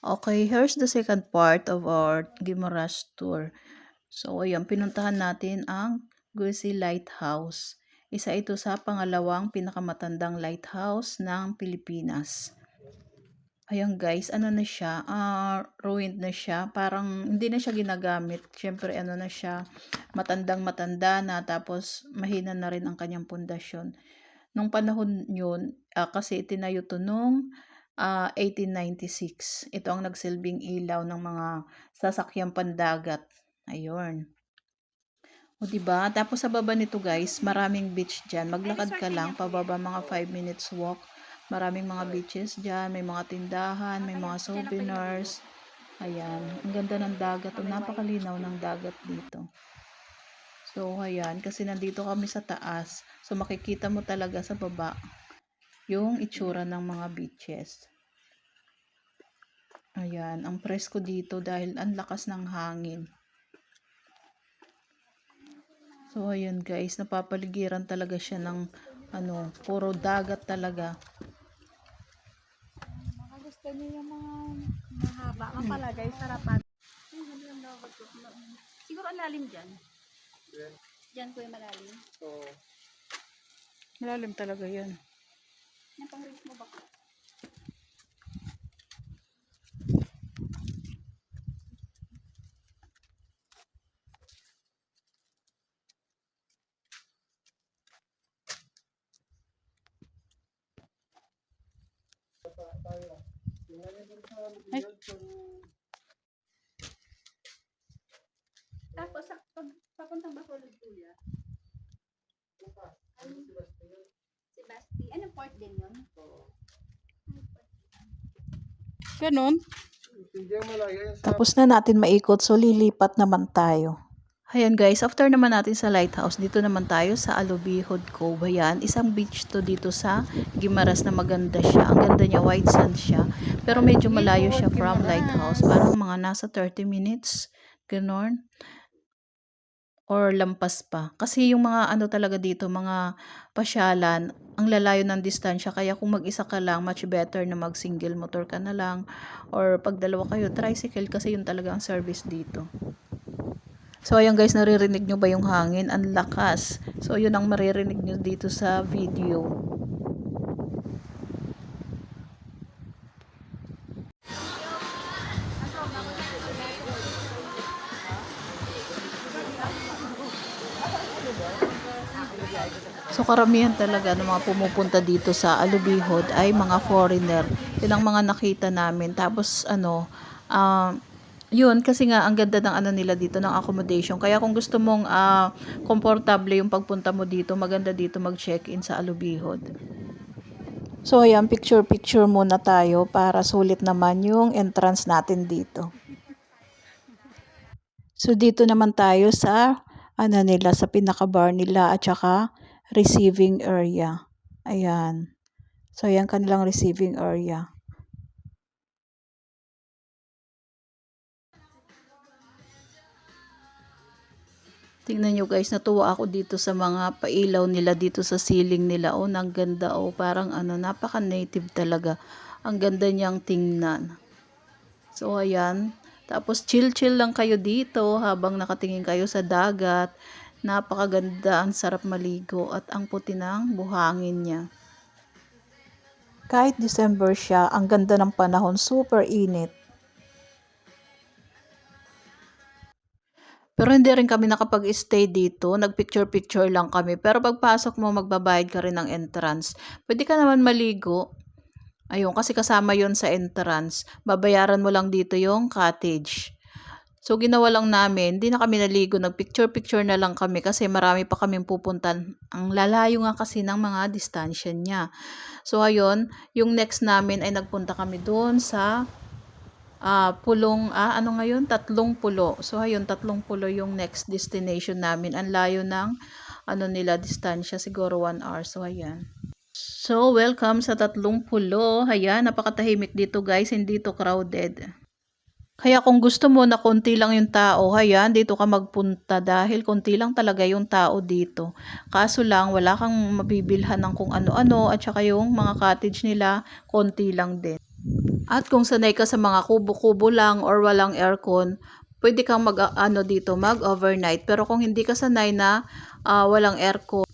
Okay, here's the second part of our Guimaras tour. So, ayan, pinuntahan natin ang Gusi Lighthouse. Isa ito sa pangalawang pinakamatandang lighthouse ng Pilipinas. Ayan guys, ano na siya, ruined na siya. Parang hindi na siya ginagamit. Siyempre, ano na siya, matandang matanda na, tapos mahina na rin ang kanyang pundasyon. Nung panahon yun, kasi itinayo to nung 1896. Ito ang nagsilbing ilaw ng mga sasakyang pandagat. Ayun. O diba? Tapos sa baba nito guys, maraming beach dyan. Maglakad ka lang, pababa mga 5 minutes walk. Maraming mga beaches dyan, may mga tindahan, may mga souvenirs. Ayan, ang ganda ng dagat. O, napakalinaw ng dagat dito. So, ayan, kasi nandito kami sa taas. So, makikita mo talaga sa baba yung itsura ng mga beaches. Ayan, ang presko dito dahil ang lakas ng hangin. So, ayan guys, napapaligiran talaga siya ng puro dagat talaga. Mga gusto niyo yung mga mahaba. Mapalagay, sarapan. Siguro ang lalim dyan. Dyan po yung malalim. Malalim talaga yan. Napang-rinse mo ba? Ay. Tapos, papuntang Bacolod Kuya. Si Basti. Anong port din yun? Ganon. Tapos na natin maikot, so lilipat naman tayo. Ayan guys, after naman natin sa lighthouse, dito naman tayo sa Alubihod Cove. Ayan, isang beach to dito sa Guimaras na maganda siya. Ang ganda niya, white sand siya. Pero medyo malayo siya from lighthouse. Parang mga nasa 30 minutes. Ganon. Or lampas pa. Kasi yung mga talaga dito, mga pasyalan, ang lalayo ng distansya. Kaya kung mag-isa ka lang, much better na mag-single motor ka na lang. Or pag dalawa kayo, tricycle kasi yun talaga ang service dito. So ayan guys, naririnig nyo ba yung hangin? Ang lakas. So yun ang maririnig nyo dito sa video. So karamihan talaga ng mga pumupunta dito sa Alubihod ay mga foreigner. Yun ang mga nakita namin. Tapos yun, kasi nga ang ganda ng nila dito, ng accommodation. Kaya kung gusto mong komportable yung pagpunta mo dito, maganda dito mag-check-in sa Alubihod. So ayan, picture muna tayo para sulit naman yung entrance natin dito. So dito naman tayo sa nila, sa pinaka-bar nila at saka receiving area. Ayan. So ayan kanilang receiving area. Tingnan nyo guys, natuwa ako dito sa mga pailaw nila dito sa ceiling nila. Oh, ang ganda. Oh, parang napaka-native talaga. Ang ganda niyang tingnan. So, ayan. Tapos, chill-chill lang kayo dito habang nakatingin kayo sa dagat. Napakaganda, ang sarap maligo at ang puti ng buhangin niya. Kahit December siya, ang ganda ng panahon, super init. Pero hindi rin kami nakapag-stay dito. Nag-picture-picture lang kami. Pero pagpasok mo, magbabayad ka rin ng entrance. Pwede ka naman maligo. Ayun, kasi kasama yon sa entrance. Babayaran mo lang dito yung cottage. So, ginawa lang namin. Hindi na kami naligo. Nag-picture-picture na lang kami kasi marami pa kaming pupuntan. Ang lalayo nga kasi ng mga distansya niya. So, ayun, yung next namin ay nagpunta kami doon sa pulong, ngayon? Tatlong Pulo. So, ayun, Tatlong Pulo yung next destination namin. Ang layo ng, nila, distansya, siguro 1 hour. So, ayan. So, welcome sa Tatlong Pulo. Ayan, napakatahimik dito guys, hindi to crowded. Kaya kung gusto mo na konti lang yung tao, ayan, dito ka magpunta dahil konti lang talaga yung tao dito. Kaso lang, wala kang mabibilhan ng kung ano-ano at saka yung mga cottage nila, konti lang din. At kung sanay ka sa mga kubo-kubo lang or walang aircon, pwede kang mag-overnight. Pero kung hindi ka sanay na walang aircon,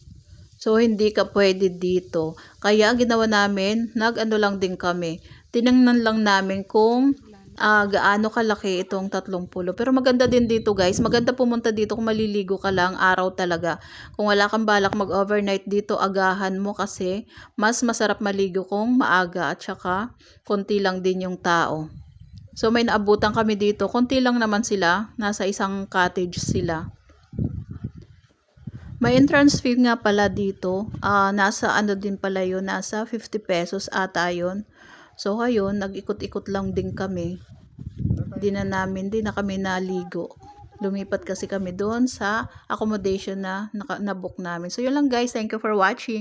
so hindi ka pwede dito. Kaya ang ginawa namin, nag-ano lang din kami. Tiningnan lang namin kung gaano kalaki itong 30. Pero maganda din dito guys. Maganda pumunta dito kung maliligo ka lang araw talaga. Kung wala kang balak mag-overnight dito, agahan mo kasi mas masarap maligo kung maaga at saka konti lang din yung tao. So may naabutan kami dito. Konti lang naman sila. Nasa isang cottage sila. May entrance fee nga pala dito. Nasa ano din pala yun. Nasa 50 pesos ata yun. So ngayon, nag-ikot-ikot lang din kami. Di na kami naligo. Lumipat kasi kami doon sa accommodation na book namin. So yun lang guys. Thank you for watching.